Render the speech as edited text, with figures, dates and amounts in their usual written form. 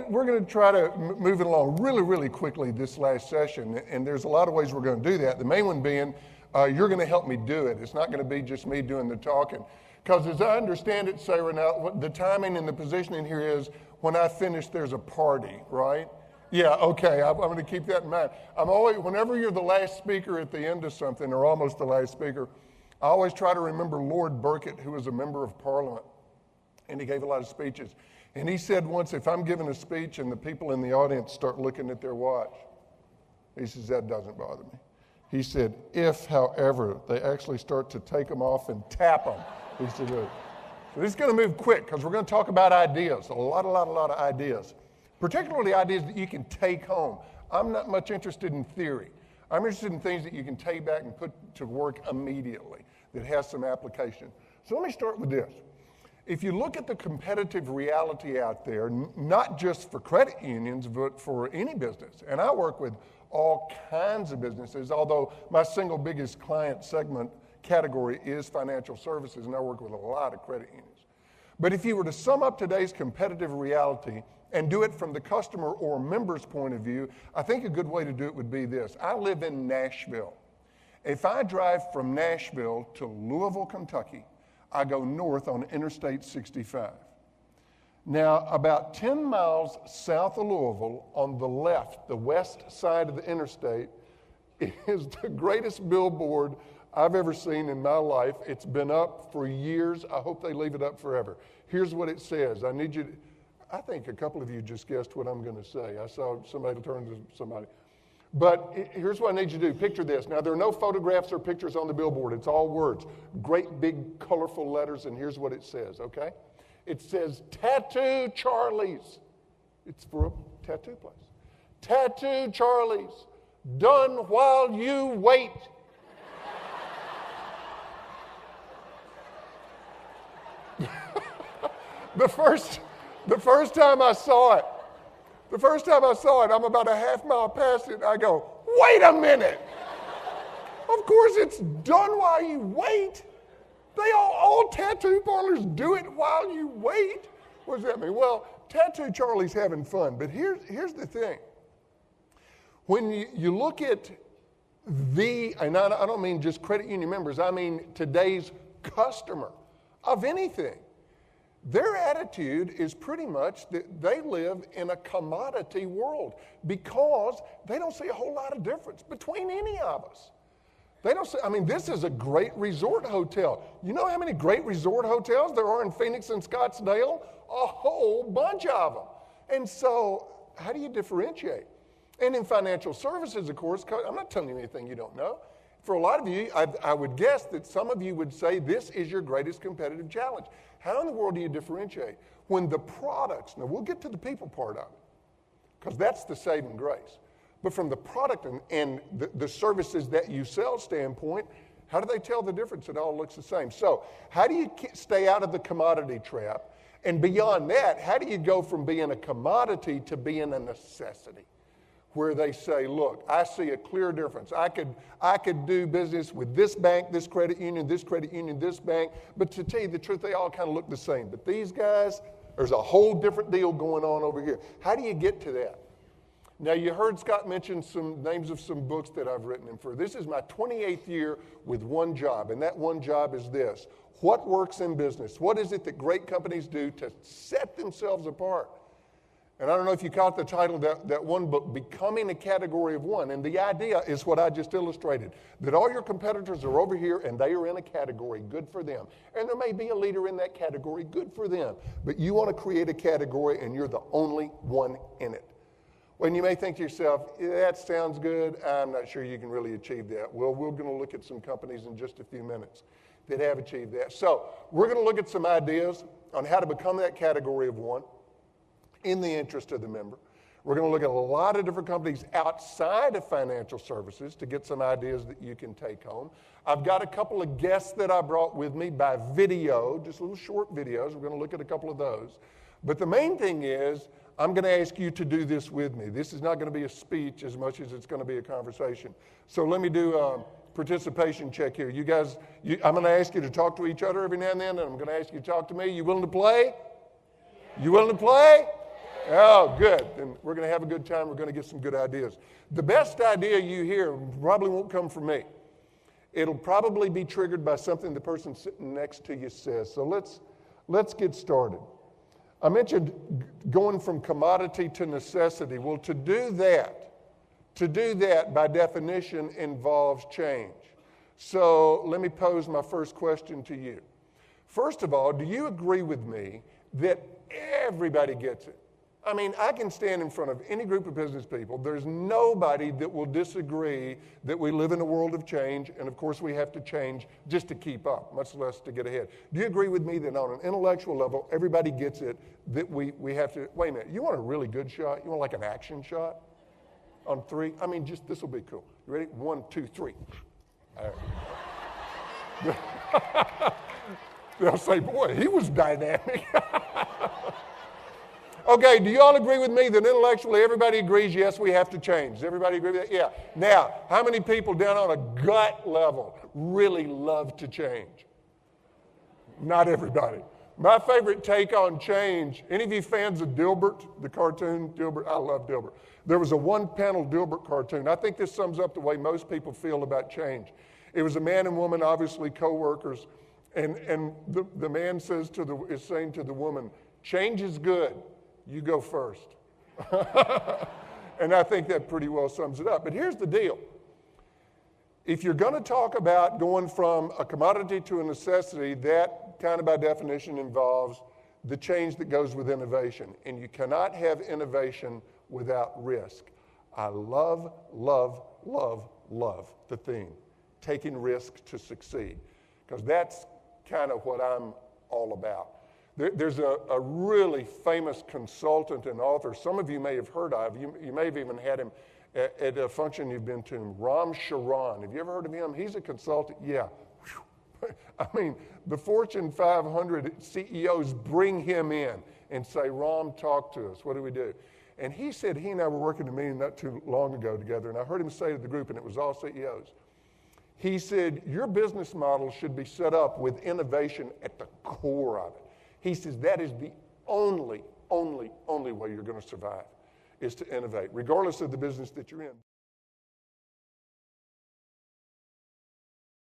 we're gonna try to move it along really, really quickly this last session, and there's a lot of ways we're going to do that. The main one being, you're going to help me do it. It's not going to be just me doing the talking. Because as I understand it, Sarah, now the timing and the positioning here is when I finish, there's a party, right? Yeah, okay, I'm going to keep that in mind. Whenever you're the last speaker at the end of something, or almost the last speaker, I always try to remember Lord Burkitt, who was a member of Parliament, and he gave a lot of speeches. And he said once, if I'm giving a speech and the people in the audience start looking at their watch, he says, that doesn't bother me. He said, if, however, they actually start to take them off and tap them, he said, so this is going to move quick because we're going to talk about ideas, a lot of ideas, particularly ideas that you can take home. I'm not much interested in theory. I'm interested in things that you can take back and put to work immediately that has some application. So let me start with this. If you look at the competitive reality out there, not just for credit unions, but for any business, and I work with all kinds of businesses, although my single biggest client segment category is financial services, and I work with a lot of credit unions. But if you were to sum up today's competitive reality and do it from the customer or member's point of view, I think a good way to do it would be this. I live in Nashville. If I drive from Nashville to Louisville, Kentucky, I go north on Interstate 65. Now, about 10 miles south of Louisville, on the left, the west side of the interstate, is the greatest billboard I've ever seen in my life. It's been up for years. I hope they leave it up forever. Here's what it says. I think a couple of you just guessed what I'm going to say. I saw somebody turn to somebody. But here's what I need you to do. Picture this. Now, there are no photographs or pictures on the billboard. It's all words. Great big colorful letters, and here's what it says, okay? It says, Tattoo Charlie's. It's for a tattoo place. Tattoo Charlie's. Done while you wait. The first time I saw it, I'm about a half mile past it, I go, wait a minute. Of course it's done while you wait. They all tattoo parlors do it while you wait. What does that mean? Well, Tattoo Charlie's having fun, but here's the thing. When you look at and I don't mean just credit union members, I mean today's customer of anything, their attitude is pretty much that they live in a commodity world because they don't see a whole lot of difference between any of us. They don't see, this is a great resort hotel. You know how many great resort hotels there are in Phoenix and Scottsdale? A whole bunch of them. And so, how do you differentiate? And in financial services, of course, I'm not telling you anything you don't know. For a lot of you, I would guess that some of you would say this is your greatest competitive challenge. How in the world do you differentiate? When the products, now we'll get to the people part of it, because that's the saving grace. But from the product and the services that you sell standpoint, how do they tell the difference? It all looks the same. So how do you stay out of the commodity trap? And beyond that, how do you go from being a commodity to being a necessity? Where they say, look, I see a clear difference. I could do business with this bank, this credit union, this bank, but to tell you the truth, they all kind of look the same. But these guys, there's a whole different deal going on over here. How do you get to that? Now, you heard Scott mention some names of some books that I've written, and this is my 28th year with one job, and that one job is this. What works in business? What is it that great companies do to set themselves apart? And I don't know if you caught the title of that one book, Becoming a Category of One. And the idea is what I just illustrated, that all your competitors are over here and they are in a category, good for them. And there may be a leader in that category, good for them. But you want to create a category and you're the only one in it. When you may think to yourself, that sounds good, I'm not sure you can really achieve that. Well, we're going to look at some companies in just a few minutes that have achieved that. So we're going to look at some ideas on how to become that category of one in the interest of the member. We're going to look at a lot of different companies outside of financial services to get some ideas that you can take home. I've got a couple of guests that I brought with me by video, just little short videos. We're going to look at a couple of those. But the main thing is, I'm going to ask you to do this with me. This is not going to be a speech as much as it's going to be a conversation. So let me do a participation check here. You guys, I'm going to ask you to talk to each other every now and then, and I'm going to ask you to talk to me. You willing to play? You willing to play? Oh, good. Then we're going to have a good time. We're going to get some good ideas. The best idea you hear probably won't come from me. It'll probably be triggered by something the person sitting next to you says. So let's get started. I mentioned going from commodity to necessity. Well, to do that by definition involves change. So let me pose my first question to you. First of all, do you agree with me that everybody gets it? I mean, I can stand in front of any group of business people. There's nobody that will disagree that we live in a world of change, and of course we have to change just to keep up, much less to get ahead. Do you agree with me that on an intellectual level, everybody gets it, that we have to, wait a minute, you want a really good shot? You want like an action shot on 3? I mean, just, this will be cool. You ready? 1, 2, 3. All right. They'll say, boy, he was dynamic. Okay, do you all agree with me that intellectually everybody agrees, yes, we have to change? Does everybody agree with that? Yeah. Now, how many people down on a gut level really love to change? Not everybody. My favorite take on change, any of you fans of Dilbert, the cartoon Dilbert? I love Dilbert. There was a one-panel Dilbert cartoon. I think this sums up the way most people feel about change. It was a man and woman, obviously co-workers, and the man is saying to the woman, change is good. You go first. And I think that pretty well sums it up. But here's the deal. If you're going to talk about going from a commodity to a necessity, that kind of by definition involves the change that goes with innovation. And you cannot have innovation without risk. I love, love, love, love the theme, taking risk to succeed, because that's kind of what I'm all about. There's a really famous consultant and author, some of you may have heard of, you may have even had him at a function you've been to, Ram Charan. Have you ever heard of him? He's a consultant, yeah. I mean, the Fortune 500 CEOs bring him in and say, Ram, talk to us. What do we do? And he said he and I were working a meeting not too long ago together, and I heard him say to the group, and it was all CEOs, he said, your business model should be set up with innovation at the core of it. He says that is the only way you're going to survive, is to innovate, regardless of the business that you're in.